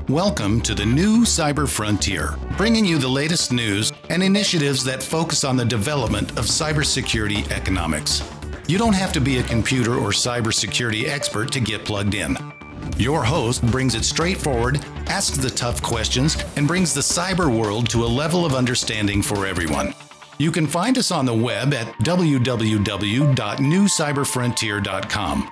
Welcome to the new cyber frontier, bringing you the latest news and initiatives that focus on the development of cybersecurity economics. You don't have to be a computer or cybersecurity expert to get plugged in. Your host brings it straightforward, asks the tough questions, and brings the cyber world to a level of understanding for everyone. You can find us on the web at www.newcyberfrontier.com.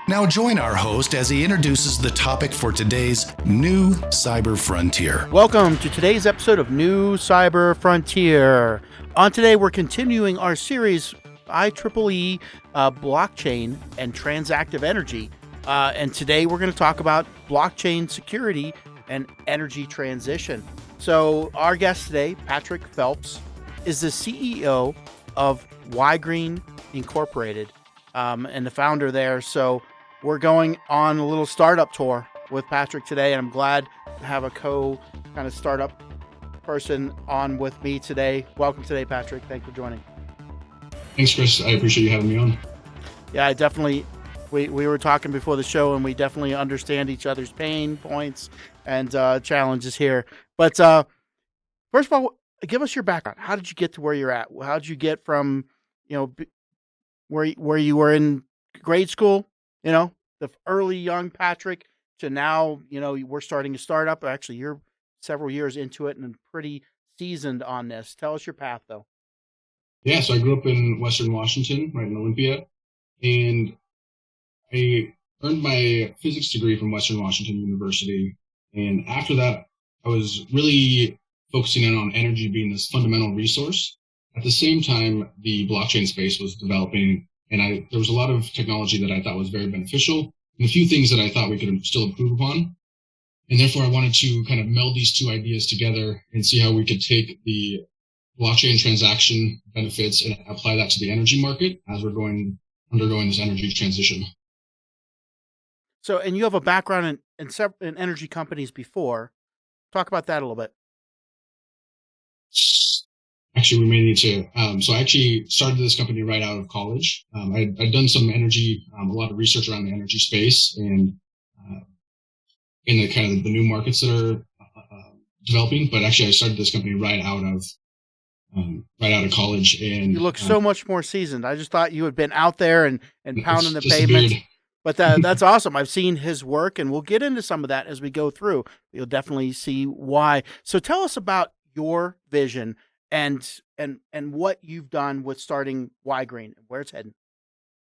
Now join our host as he introduces the topic for today's New Cyber Frontier. Welcome to today's episode of New Cyber Frontier. On today, we're continuing our series IEEE blockchain and transactive energy. And today we're going to talk about blockchain security and energy transition. So our guest today, Patrick Phelps, is the CEO of WHYGRENE Incorporated and the founder there. So we're going on a little startup tour with Patrick today, and I'm glad to have a kind of startup person on with me today. Welcome today, Patrick. Thanks for joining. Thanks, Chris. I appreciate you having me on. Yeah, I definitely, we were talking before the show, and we definitely understand each other's pain points and challenges here. But first of all, give us your background. How did you get to where you're at? How did you get from, where you were in grade school, the early young Patrick, to now, we're starting a startup. Actually, you're several years into it and pretty seasoned on this. Tell us your path, though. Yeah, so I grew up in Western Washington, right in Olympia, and I earned my physics degree from Western Washington University. And after that, I was really focusing in on energy being this fundamental resource. At the same time, the blockchain space was developing, and there was a lot of technology that I thought was very beneficial, and a few things that I thought we could still improve upon. And therefore, I wanted to kind of meld these two ideas together and see how we could take the blockchain transaction benefits and apply that to the energy market as we're undergoing this energy transition. So, and you have a background in energy companies before. Talk about that a little bit. Actually, we may need to. So I actually started this company right out of college. I'd done some energy, a lot of research around the energy space and in the kind of the new markets that are developing. But actually, I started this company right out of college. And you look so much more seasoned. I just thought you had been out there and pounding the pavement. But that's awesome. I've seen his work, and we'll get into some of that as we go through. You'll definitely see why. So tell us about your vision and what you've done with starting WHYGRENE and where it's heading.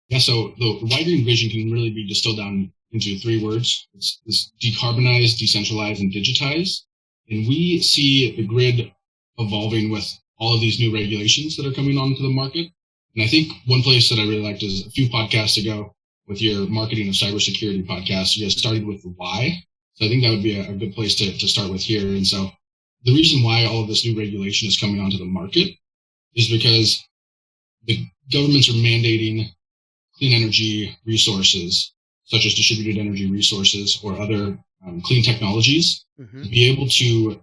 Yeah, so the WHYGRENE vision can really be distilled down into three words. It's this: decarbonized, decentralized, and digitized. And we see the grid evolving with all of these new regulations that are coming onto the market. And I think one place that I really liked is a few podcasts ago with your marketing of cybersecurity podcast, you guys started with the why. So I think that would be a good place to start with here. And so the reason why all of this new regulation is coming onto the market is because the governments are mandating clean energy resources, such as distributed energy resources or other clean technologies, to be able to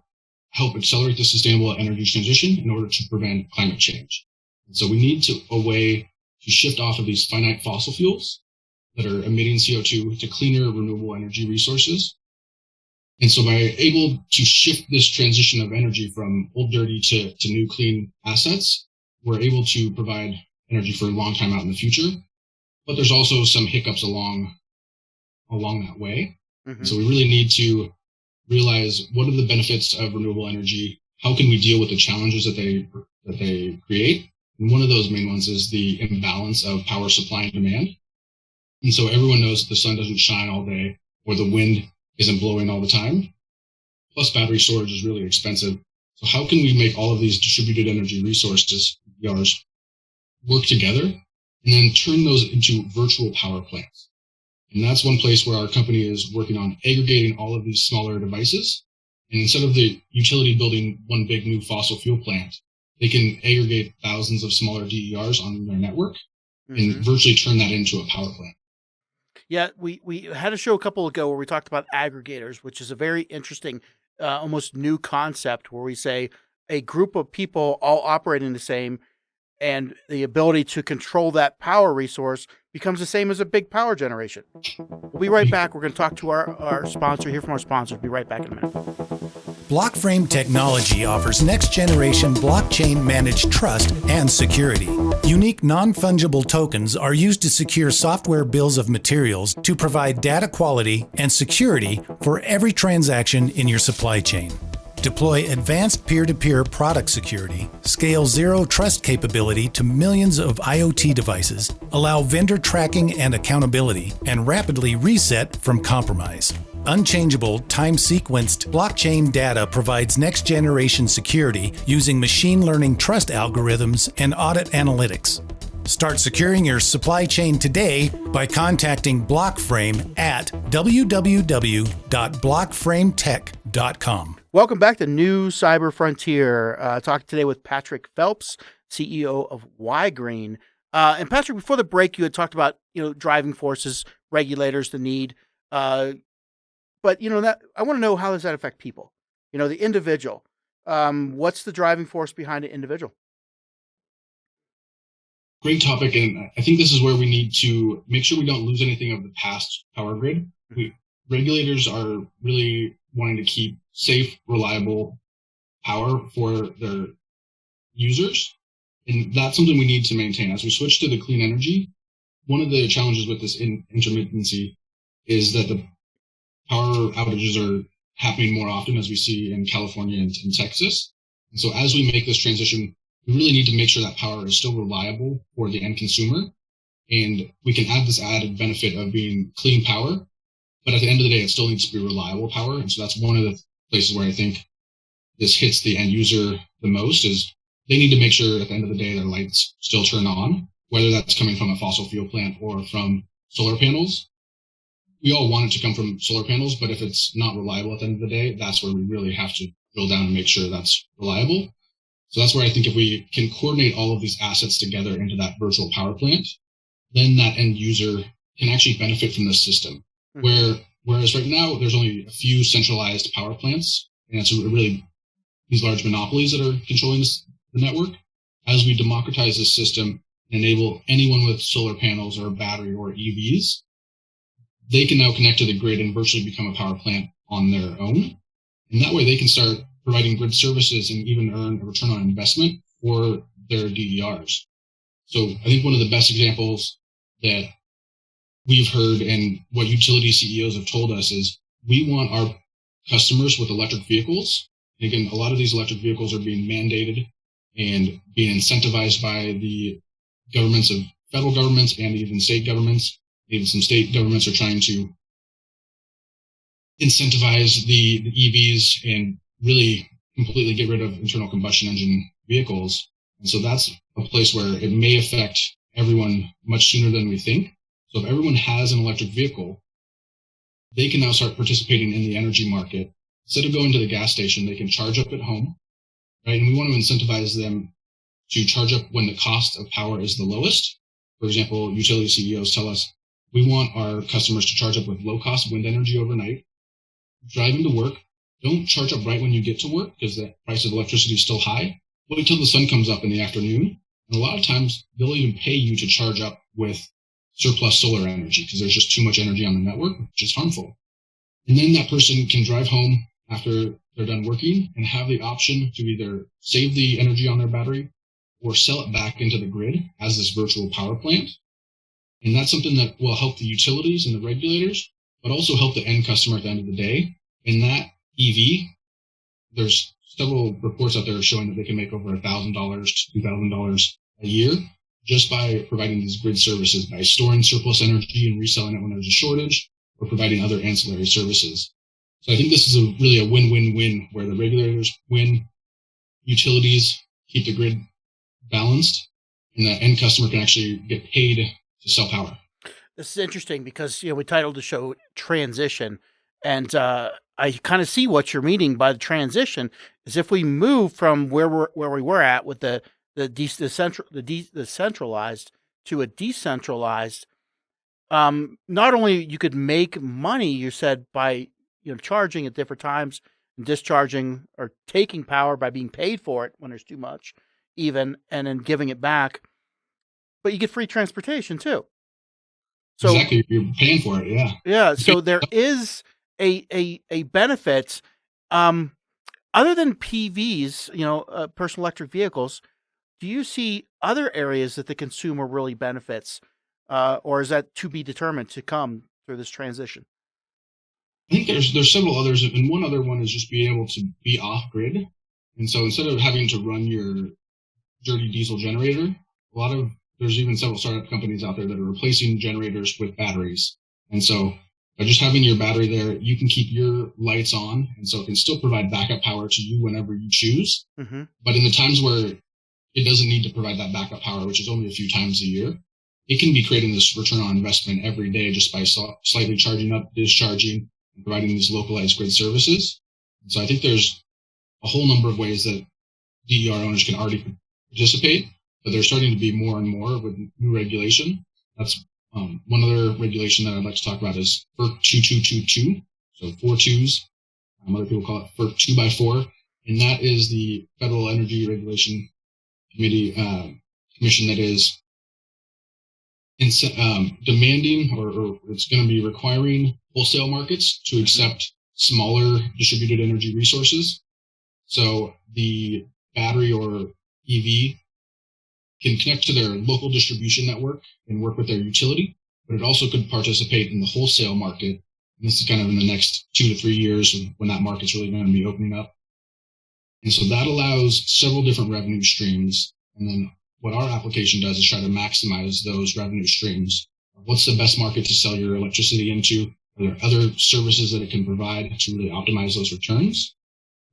help accelerate the sustainable energy transition in order to prevent climate change. And so we need a way to shift off of these finite fossil fuels that are emitting CO2 to cleaner renewable energy resources. And so by able to shift this transition of energy from old dirty to new clean assets, we're able to provide energy for a long time out in the future. But there's also some hiccups along that way. So we really need to realize what are the benefits of renewable energy? How can we deal with the challenges that they create? And one of those main ones is the imbalance of power supply and demand. And so everyone knows that the sun doesn't shine all day or the wind isn't blowing all the time. Plus battery storage is really expensive. So how can we make all of these distributed energy resources, DRs, work together and then turn those into virtual power plants? And that's one place where our company is working on aggregating all of these smaller devices. And instead of the utility building one big new fossil fuel plant, they can aggregate thousands of smaller DERs on their network and virtually turn that into a power plant. Yeah, we had a show a couple ago where we talked about aggregators, which is a very interesting, almost new concept where we say a group of people all operating the same and the ability to control that power resource becomes the same as a big power generation. We'll be right back. We're going to talk to our sponsor, hear from our sponsors. Be right back in a minute. Blockframe technology offers next-generation blockchain-managed trust and security. Unique non-fungible tokens are used to secure software bills of materials to provide data quality and security for every transaction in your supply chain. Deploy advanced peer-to-peer product security, scale zero trust capability to millions of IoT devices, allow vendor tracking and accountability, and rapidly reset from compromise. Unchangeable, time-sequenced blockchain data provides next-generation security using machine learning trust algorithms and audit analytics. Start securing your supply chain today by contacting Blockframe at www.blockframetech.com. Welcome back to New Cyber Frontier. Talking today with Patrick Phelps, CEO of WHYGRENE. And Patrick, before the break, you had talked about driving forces, regulators, the need. But that I want to know, how does that affect people? The individual. What's the driving force behind an individual? Great topic, and I think this is where we need to make sure we don't lose anything of the past power grid. Regulators are really wanting to keep safe, reliable power for their users, and that's something we need to maintain. As we switch to the clean energy, one of the challenges with this intermittency is that the power outages are happening more often, as we see in California and Texas. And so as we make this transition, we really need to make sure that power is still reliable for the end consumer. And we can add this added benefit of being clean power, but at the end of the day, it still needs to be reliable power. And so that's one of the places where I think this hits the end user the most, is they need to make sure at the end of the day their lights still turn on, whether that's coming from a fossil fuel plant or from solar panels. We all want it to come from solar panels, but if it's not reliable at the end of the day, that's where we really have to drill down and make sure that's reliable. So that's where I think if we can coordinate all of these assets together into that virtual power plant, then that end user can actually benefit from the system. Whereas right now, there's only a few centralized power plants, and it's really these large monopolies that are controlling the network. As we democratize this system and enable anyone with solar panels or a battery or EVs, they can now connect to the grid and virtually become a power plant on their own. And that way they can start providing grid services and even earn a return on investment for their DERs. So I think one of the best examples that we've heard and what utility CEOs have told us is we want our customers with electric vehicles. And again, a lot of these electric vehicles are being mandated and being incentivized by the governments of federal governments and even state governments. Even some state governments are trying to incentivize the EVs and really completely get rid of internal combustion engine vehicles. And so that's a place where it may affect everyone much sooner than we think. So if everyone has an electric vehicle, they can now start participating in the energy market. Instead of going to the gas station, they can charge up at home, right? And we want to incentivize them to charge up when the cost of power is the lowest. For example, utility CEOs tell us, we want our customers to charge up with low-cost wind energy overnight. Driving to work, don't charge up right when you get to work because the price of electricity is still high. Wait till the sun comes up in the afternoon. And a lot of times, they'll even pay you to charge up with surplus solar energy because there's just too much energy on the network, which is harmful. And then that person can drive home after they're done working and have the option to either save the energy on their battery or sell it back into the grid as this virtual power plant. And that's something that will help the utilities and the regulators, but also help the end customer at the end of the day. In that EV, there's several reports out there showing that they can make over $1,000 to $2,000 a year just by providing these grid services, by storing surplus energy and reselling it when there's a shortage, or providing other ancillary services. So I think this is really a win-win-win where the regulators win, utilities keep the grid balanced, and the end customer can actually get paid to sell power. This is interesting because we titled the show "Transition," and I kind of see what you're meaning by the transition. Is if we move from where we were at with the centralized to a decentralized, not only you could make money, you said, by charging at different times and discharging or taking power by being paid for it when there's too much. even, and then giving it back. But you get free transportation too. So exactly, you're paying for it. Yeah. yeah. So there is a benefit. Other than PVs, personal electric vehicles, do you see other areas that the consumer really benefits, or is that to be determined to come through this transition? I think there's several others, and one other one is just being able to be off grid. And so instead of having to run your dirty diesel generator, there's even several startup companies out there that are replacing generators with batteries. And so by just having your battery there, you can keep your lights on, and so it can still provide backup power to you whenever you choose. Mm-hmm. But in the times where it doesn't need to provide that backup power, which is only a few times a year, it can be creating this return on investment every day just by slightly charging up, discharging, and providing these localized grid services. And so I think there's a whole number of ways that DER owners can already participate, but they're starting to be more and more with new regulation. That's one other regulation that I'd like to talk about is FERC 2222, so 4 twos. Other people call it FERC 2x4, and that is the Federal Energy Regulation Commission that is demanding, or it's going to be requiring wholesale markets to accept smaller distributed energy resources. So the battery or EV can connect to their local distribution network and work with their utility, but it also could participate in the wholesale market. And this is kind of in the next 2 to 3 years when that market's really going to be opening up. And so that allows several different revenue streams. And then what our application does is try to maximize those revenue streams. What's the best market to sell your electricity into? Are there other services that it can provide to really optimize those returns?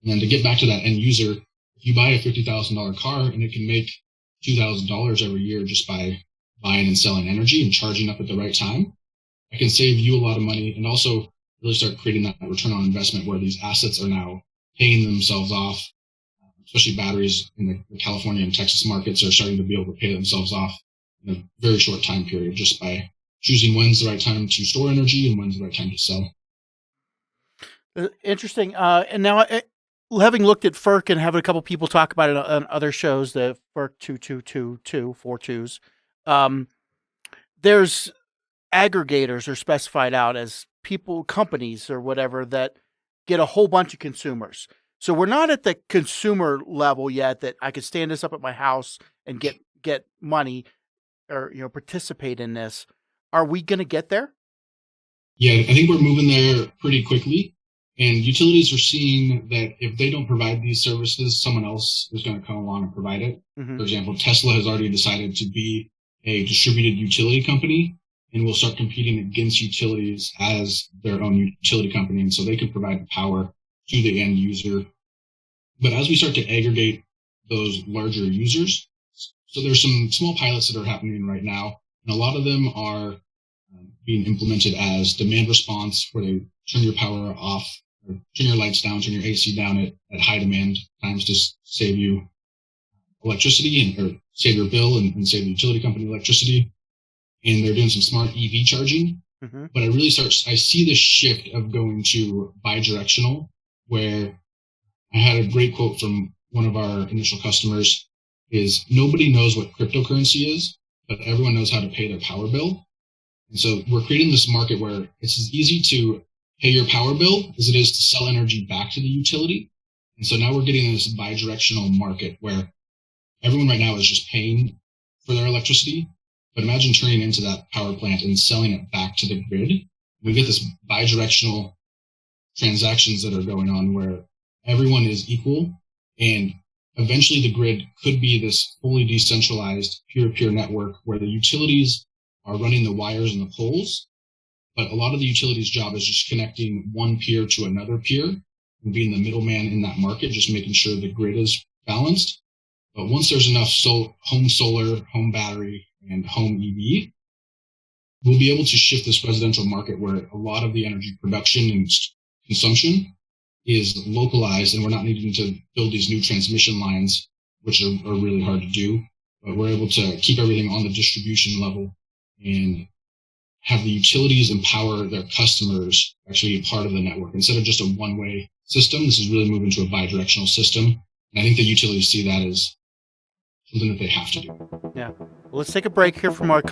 And then to get back to that end user, if you buy a $50,000 car and it can make $2,000 every year just by buying and selling energy and charging up at the right time, it can save you a lot of money and also really start creating that return on investment where these assets are now paying themselves off. Especially batteries in the California and Texas markets are starting to be able to pay themselves off in a very short time period just by choosing when's the right time to store energy and when's the right time to sell. Interesting. And now, having looked at FERC and having a couple people talk about it on other shows, the FERC 2222, 4 twos, there's aggregators are specified out as companies or whatever that get a whole bunch of consumers. So we're not at the consumer level yet that I could stand this up at my house and get money or participate in this. Are we going to get there? Yeah, I think we're moving there pretty quickly. And utilities are seeing that if they don't provide these services, someone else is going to come along and provide it. Mm-hmm. For example, Tesla has already decided to be a distributed utility company and will start competing against utilities as their own utility company. And so they can provide the power to the end user. But as we start to aggregate those larger users, so there's some small pilots that are happening right now, and a lot of them are being implemented as demand response, where they turn your power off, or turn your lights down, turn your AC down at high demand times to save you electricity or save your bill and save the utility company electricity. And they're doing some smart EV charging. Mm-hmm. But I see this shift of going to bi-directional, where I had a great quote from one of our initial customers is nobody knows what cryptocurrency is, but everyone knows how to pay their power bill. And so we're creating this market where it's as easy to pay your power bill as it is to sell energy back to the utility. And so now we're getting this bi-directional market where everyone right now is just paying for their electricity. But imagine turning into that power plant and selling it back to the grid. We get this bi-directional transactions that are going on where everyone is equal, and eventually the grid could be this fully decentralized peer-to-peer network where the utilities are running the wires and the poles, but a lot of the utilities' job is just connecting one peer to another peer and being the middleman in that market, just making sure the grid is balanced. But once there's enough home solar, home battery, and home EV, we'll be able to shift this residential market where a lot of the energy production and consumption is localized, and we're not needing to build these new transmission lines, which are really hard to do. But we're able to keep everything on the distribution level and have the utilities empower their customers actually be part of the network. Instead of just a one-way system, this is really moving to a bi-directional system. And I think the utilities see that as something that they have to do. Yeah. Well, let's take a break here from our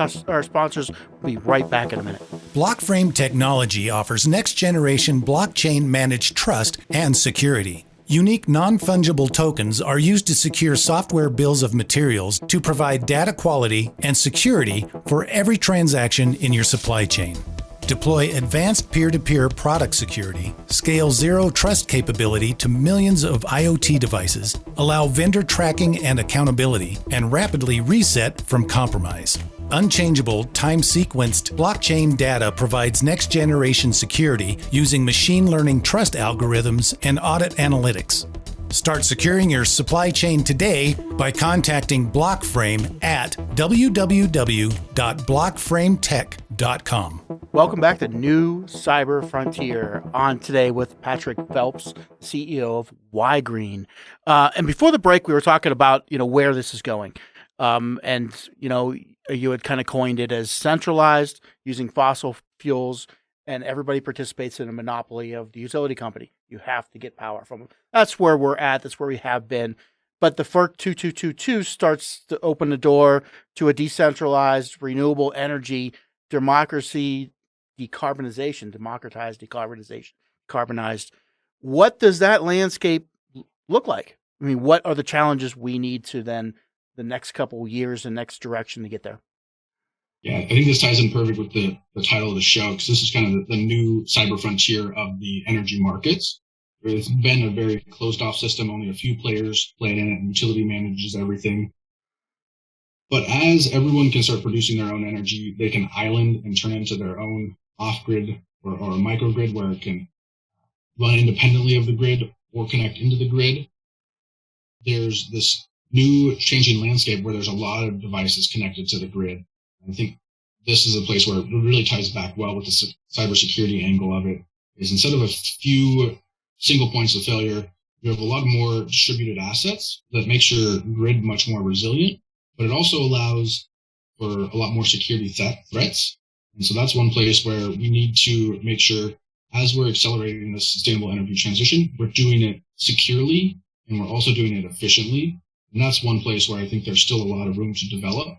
sponsors. We'll be right back in a minute. Blockframe technology offers next-generation blockchain-managed trust and security. Unique non-fungible tokens are used to secure software bills of materials to provide data quality and security for every transaction in your supply chain. Deploy advanced peer-to-peer product security, scale zero trust capability to millions of IoT devices, allow vendor tracking and accountability, and rapidly reset from compromise. Unchangeable, time-sequenced blockchain data provides next-generation security using machine learning trust algorithms and audit analytics. Start securing your supply chain today by contacting Blockframe at www.blockframetech.com. Welcome back to New Cyber Frontier. On today with Patrick Phelps, CEO of WHYGRENE. And before the break, we were talking about where this is going, and you had kind of coined it as centralized, using fossil fuels, and everybody participates in a monopoly of the utility company. You have to get power from them. That's where we're at. That's where we have been. But the FERC 2222 starts to open the door to a decentralized, renewable energy, democratized decarbonized. What does that landscape look like? I mean, what are the challenges we need to then the next couple of years, the next direction to get there? Yeah, I think this ties in perfect with the title of the show, because this is kind of the new cyber frontier of the energy markets. It's been a very closed off system. Only a few players play in it, and utility manages everything. But as everyone can start producing their own energy, they can island and turn into their own off-grid or microgrid, where it can run independently of the grid or connect into the grid. There's this new changing landscape where there's a lot of devices connected to the grid. I think this is a place where it really ties back well with the cybersecurity angle of it, is instead of a few single points of failure, you have a lot more distributed assets that makes your grid much more resilient, but it also allows for a lot more security threats. And so that's one place where we need to make sure, as we're accelerating this sustainable energy transition, we're doing it securely and we're also doing it efficiently. And that's one place where I think there's still a lot of room to develop.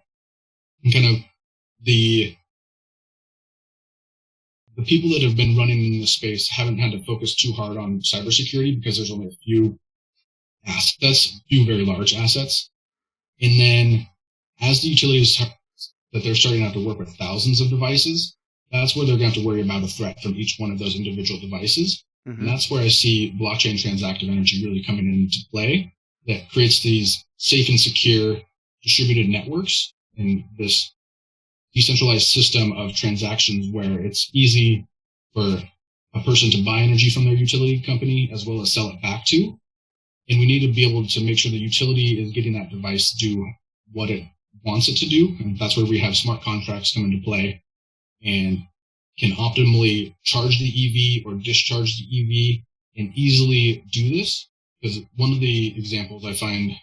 And kind of the people that have been running in this space haven't had to focus too hard on cybersecurity because there's only a few assets, few very large assets. And then as the utilities that they're starting to have to work with thousands of devices, that's where they're going to have to worry about a threat from each one of those individual devices. Mm-hmm. And that's where I see blockchain transactive energy really coming into play, that creates these safe and secure distributed networks and this decentralized system of transactions where it's easy for a person to buy energy from their utility company as well as sell it back to. And we need to be able to make sure the utility is getting that device to do what it wants it to do. And that's where we have smart contracts come into play and can optimally charge the EV or discharge the EV and easily do this. Because one of the examples I find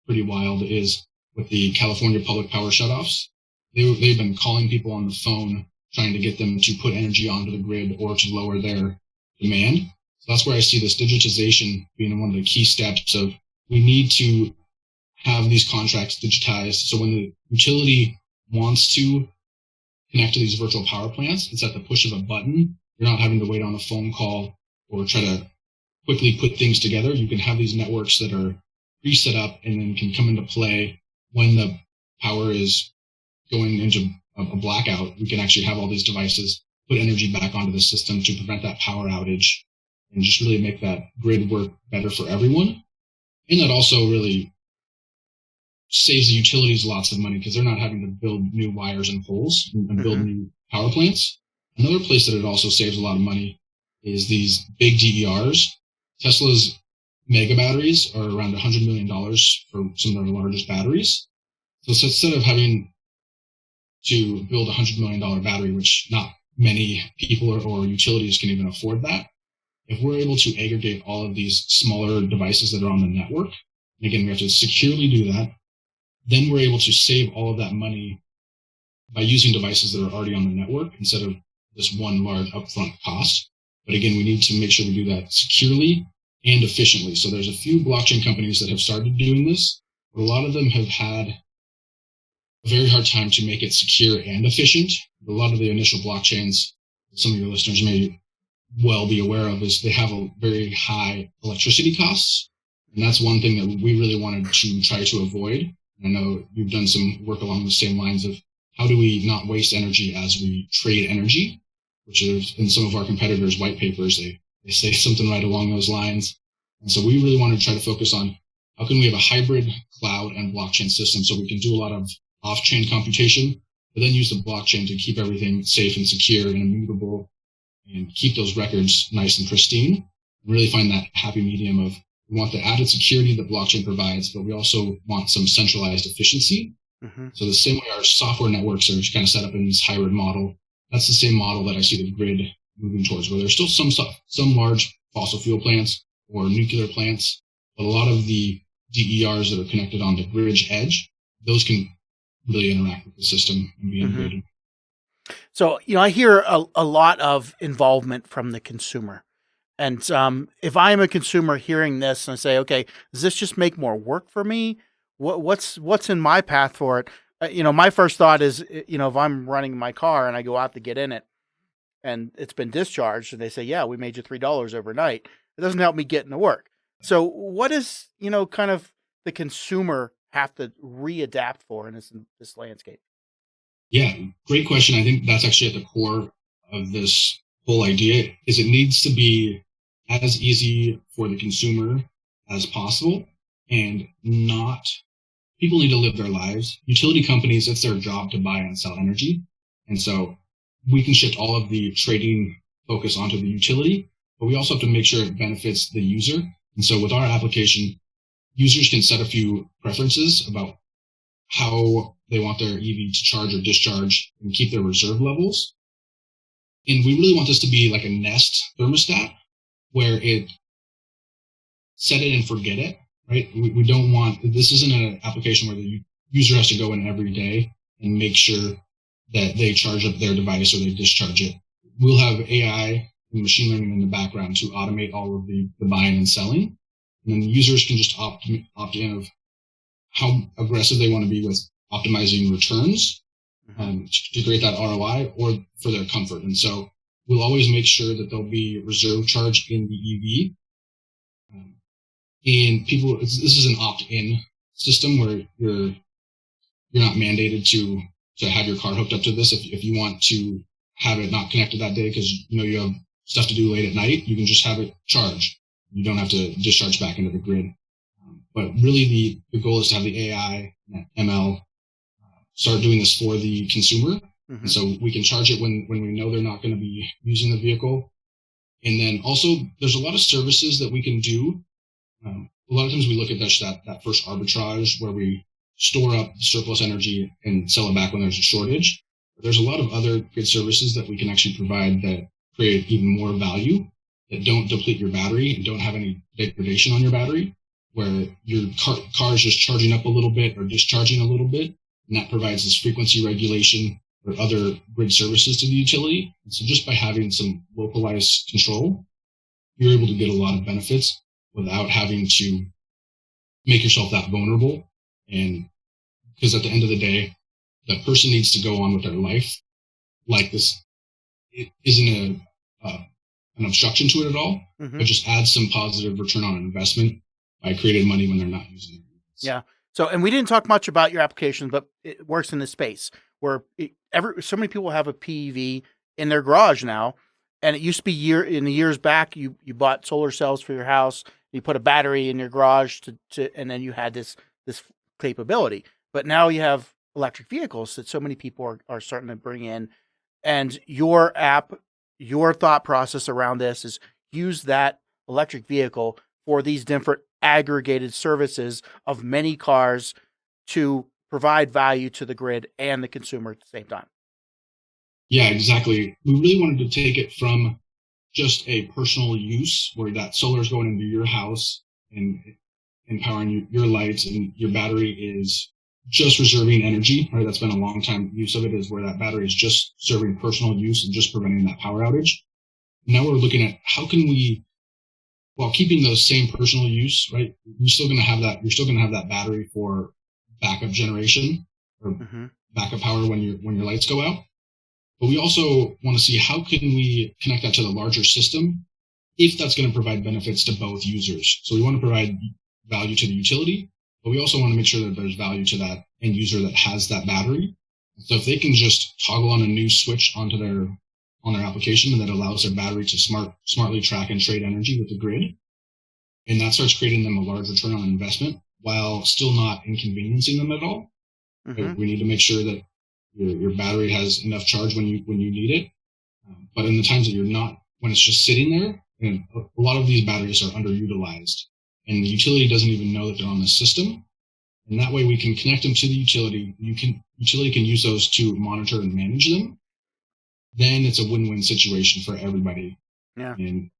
pretty wild is with the California public power shutoffs. They've been calling people on the phone, trying to get them to put energy onto the grid or to lower their demand. So that's where I see this digitization being one of the key steps of we need to have these contracts digitized. So when the utility wants to connect to these virtual power plants, it's at the push of a button. You're not having to wait on a phone call or try to quickly put things together. You can have these networks that are pre-set up and then can come into play when the power is going into a blackout. We can actually have all these devices put energy back onto the system to prevent that power outage and just really make that grid work better for everyone. And that also really saves the utilities lots of money because they're not having to build new wires and poles and build new power plants. Another place that it also saves a lot of money is these big DERs. Tesla's mega batteries are around $100 million for some of their largest batteries. So instead of having to build a $100 million battery, which not many people or utilities can even afford that, if we're able to aggregate all of these smaller devices that are on the network, and again, we have to securely do that, then we're able to save all of that money by using devices that are already on the network instead of this one large upfront cost. But again, we need to make sure we do that securely and efficiently. So there's a few blockchain companies that have started doing this. but a lot of them have had a very hard time to make it secure and efficient. A lot of the initial blockchains, some of your listeners may well be aware of, is they have a very high electricity costs. And that's one thing that we really wanted to try to avoid. I know you've done some work along the same lines of how do we not waste energy as we trade energy, which is in some of our competitors' white papers, they say something right along those lines. And so we really want to try to focus on how can we have a hybrid cloud and blockchain system so we can do a lot of off-chain computation, but then use the blockchain to keep everything safe and secure and immutable and keep those records nice and pristine. And really find that happy medium of we want the added security that blockchain provides, but we also want some centralized efficiency. Mm-hmm. So the same way our software networks are kind of set up in this hybrid model, that's the same model that I see the grid moving towards, where there's still some large fossil fuel plants or nuclear plants, but a lot of the DERs that are connected on the grid edge, those can really interact with the system and be integrated. Mm-hmm. So, I hear a lot of involvement from the consumer. And if I'm a consumer hearing this and I say, okay, does this just make more work for me? What's in my path for it? My first thought is, if I'm running my car and I go out to get in it and it's been discharged and they say, yeah, we made you $3 overnight, it doesn't help me get into work. So what is, kind of the consumer have to readapt for in this landscape? Yeah, great question. I think that's actually at the core of this whole idea is it needs to be as easy for the consumer as possible and people need to live their lives. Utility companies, it's their job to buy and sell energy. And so we can shift all of the trading focus onto the utility, but we also have to make sure it benefits the user. And so with our application, users can set a few preferences about how they want their EV to charge or discharge and keep their reserve levels. And we really want this to be like a Nest thermostat where it set it and forget it, right? We don't want, this isn't an application where the user has to go in every day and make sure that they charge up their device or they discharge it. We'll have AI and machine learning in the background to automate all of the buying and selling. And then users can just opt in of how aggressive they want to be with optimizing returns to create that ROI or for their comfort. And so we'll always make sure that there'll be reserve charge in the EV. And people, this is an opt-in system where you're not mandated to have your car hooked up to this. If you want to have it not connected that day because you have stuff to do late at night, you can just have it charge. You don't have to discharge back into the grid. But really the goal is to have the AI and ML start doing this for the consumer. Mm-hmm. And so we can charge it when we know they're not going to be using the vehicle. And then also there's a lot of services that we can do. A lot of times we look at that first arbitrage where we store up surplus energy and sell it back when there's a shortage. But there's a lot of other grid services that we can actually provide that create even more value, that don't deplete your battery and don't have any degradation on your battery, where your car is just charging up a little bit or discharging a little bit. And that provides this frequency regulation or other grid services to the utility. And so just by having some localized control, you're able to get a lot of benefits without having to make yourself that vulnerable. And because at the end of the day, that person needs to go on with their life like this. It isn't an obstruction to it at all, but just adds some positive return on investment by creating money when they're not using it. Yeah. So, and we didn't talk much about your application, but it works in this space where so many people have a PEV in their garage now. And it used to be in the years back, you bought solar cells for your house, you put a battery in your garage and then you had this capability. But now you have electric vehicles that so many people are starting to bring in. And your app, your thought process around this is use that electric vehicle for these different aggregated services of many cars to provide value to the grid and the consumer at the same time. Yeah, exactly. We really wanted to take it from just a personal use where that solar is going into your house and empowering your lights, and your battery is just reserving energy, right? That's been a long time use of it, is where that battery is just serving personal use and just preventing that power outage. Now we're looking at how can we while keeping those same personal use, right? You're still going to have that. You're still going to have that battery for backup generation or backup power when your lights go out. But we also want to see how can we connect that to the larger system if that's going to provide benefits to both users. So we want to provide value to the utility, but we also want to make sure that there's value to that end user that has that battery. So if they can just toggle on a new switch on their application and that allows their battery to smartly track and trade energy with the grid, and that starts creating them a large return on investment while still not inconveniencing them at all. We need to make sure that your battery has enough charge when you need it. But in the times that you're not, when it's just sitting there, and a lot of these batteries are underutilized, and the utility doesn't even know that they're on the system. And that way we can connect them to the utility. Utility can use those to monitor and manage them. Then it's a win-win situation for everybody. Yeah. And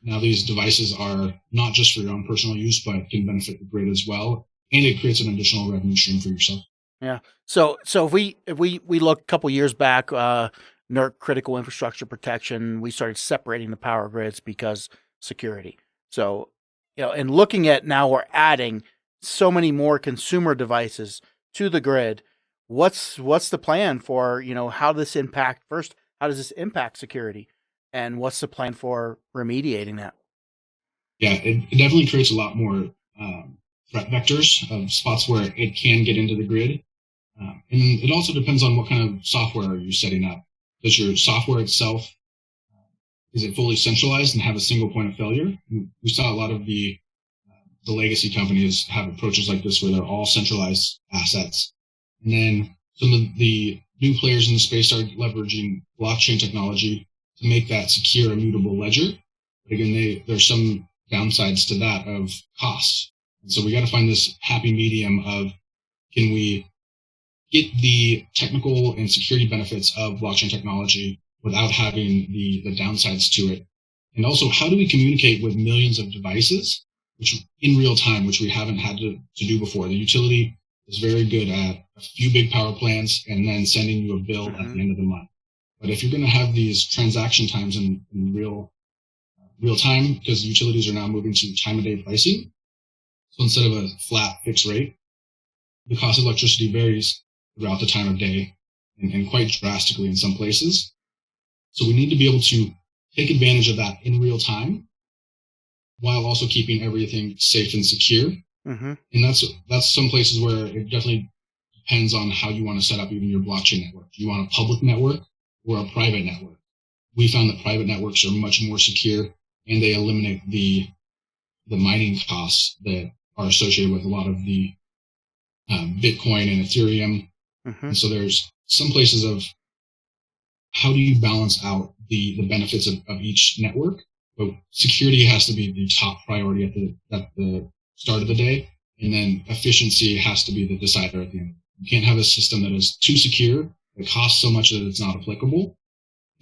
now these devices are not just for your own personal use, but can benefit the grid as well. And it creates an additional revenue stream for yourself. Yeah. So if we look a couple years back, NERC critical infrastructure protection, we started separating the power grids because security. So, and looking at now we're adding so many more consumer devices to the grid. What's the plan for, how this impact first? How does this impact security? And what's the plan for remediating that? Yeah, it definitely creates a lot more threat vectors of spots where it can get into the grid. And it also depends on what kind of software are you setting up. Does your software itself, is it fully centralized and have a single point of failure? We saw a lot of the legacy companies have approaches like this where they're all centralized assets. And then some of the new players in the space started leveraging blockchain technology to make that secure, immutable ledger. But again, there's some downsides to that of cost. And so we got to find this happy medium of, can we get the technical and security benefits of blockchain technology without having the downsides to it? And also, how do we communicate with millions of devices, which in real time, which we haven't had to do before? The utility is very good at a few big power plants and then sending you a bill at the end of the month. But if you're going to have these transaction times in real time, because utilities are now moving to time of day pricing, so instead of a flat fixed rate, the cost of electricity varies throughout the time of day and quite drastically in some places. So we need to be able to take advantage of that in real time while also keeping everything safe and secure. And that's some places where it definitely depends on how you want to set up even your blockchain network. Do you want a public network or a private network? We found that private networks are much more secure and they eliminate the mining costs that are associated with a lot of the Bitcoin and Ethereum. And so there's some places of how do you balance out the benefits of each network, but security has to be the top priority at the start of the day, and then efficiency has to be the decider at the end. You can't have a system that is too secure, that costs so much that it's not applicable,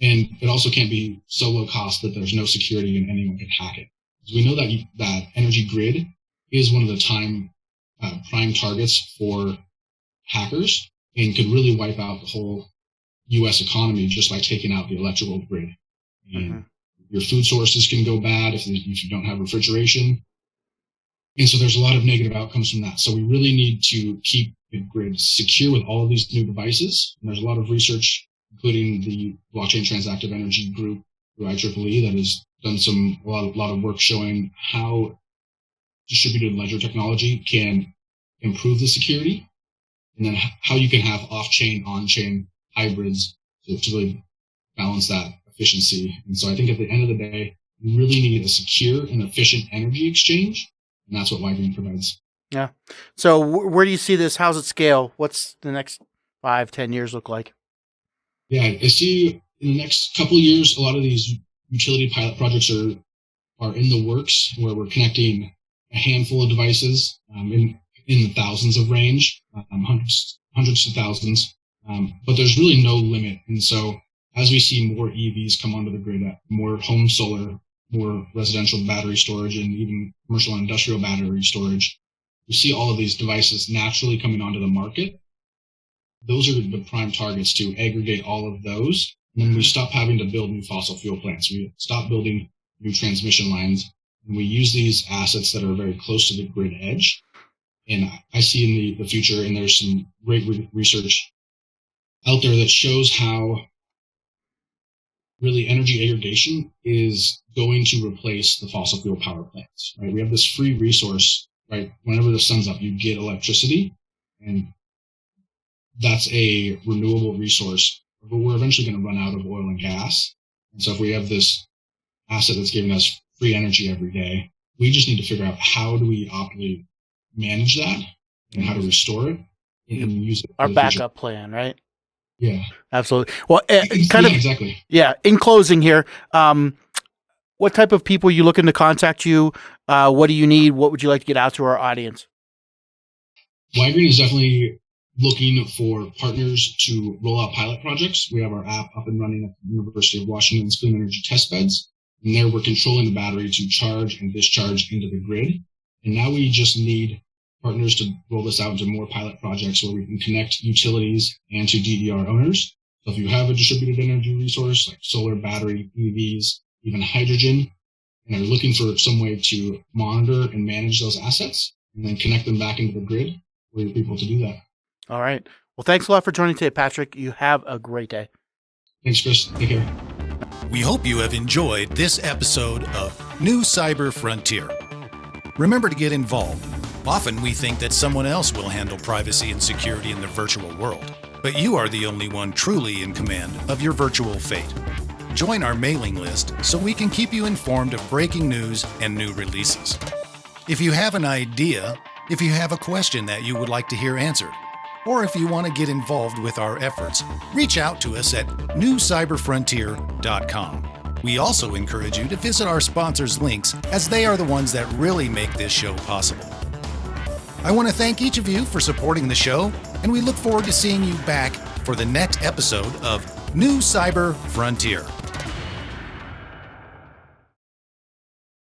and it also can't be so low cost that there's no security and anyone can hack it. Because we know that energy grid is one of the prime targets for hackers and could really wipe out the whole U.S. economy just by taking out the electrical grid. And your food sources can go bad if you don't have refrigeration. And so there's a lot of negative outcomes from that. So we really need to keep the grid secure with all of these new devices. And there's a lot of research, including the Blockchain Transactive Energy Group through IEEE, that has done a lot of work showing how distributed ledger technology can improve the security, and then how you can have off-chain, on-chain hybrids to really balance that efficiency. And so I think at the end of the day, you really need a secure and efficient energy exchange, and that's what WHYGRENE provides. Yeah. So where do you see this? How's it scale? What's the next 5-10 years look like? Yeah, I see in the next couple of years, a lot of these utility pilot projects are in the works, where we're connecting a handful of devices in the thousands of range, hundreds to thousands, but there's really no limit. And so as we see more EVs come onto the grid, more home solar, more residential battery storage, and even commercial and industrial battery storage, we see all of these devices naturally coming onto the market. Those are the prime targets to aggregate all of those. And then we stop having to build new fossil fuel plants. We stop building new transmission lines. And we use these assets that are very close to the grid edge. And I see in the future, and there's some great research out there that shows how really energy aggregation is going to replace the fossil fuel power plants, right? We have this free resource, right? Whenever the sun's up, you get electricity, and that's a renewable resource. But we're eventually going to run out of oil and gas. And so if we have this asset that's giving us free energy every day, we just need to figure out how do we optimally manage that and how to restore it and use it. Our backup plan, right? Yeah, absolutely. Well, exactly. Yeah. In closing here, what type of people are you looking to contact you? What do you need? What would you like to get out to our audience? WHYGRENE is definitely looking for partners to roll out pilot projects. We have our app up and running at the University of Washington's Clean Energy Test Beds. And there we're controlling the battery to charge and discharge into the grid. And now we just need partners to roll this out into more pilot projects where we can connect utilities and to DER owners. So if you have a distributed energy resource like solar, battery, EVs, even hydrogen, and are looking for some way to monitor and manage those assets and then connect them back into the grid, we're your people to do that. All right. Well, thanks a lot for joining today, Patrick. You have a great day. Thanks, Chris. Take care. We hope you have enjoyed this episode of New Cyber Frontier. Remember to get involved. Often we think that someone else will handle privacy and security in the virtual world, but you are the only one truly in command of your virtual fate. Join our mailing list so we can keep you informed of breaking news and new releases. If you have an idea, if you have a question that you would like to hear answered, or if you want to get involved with our efforts, reach out to us at newcyberfrontier.com. We also encourage you to visit our sponsors' links, as they are the ones that really make this show possible. I want to thank each of you for supporting the show, and we look forward to seeing you back for the next episode of New Cyber Frontier.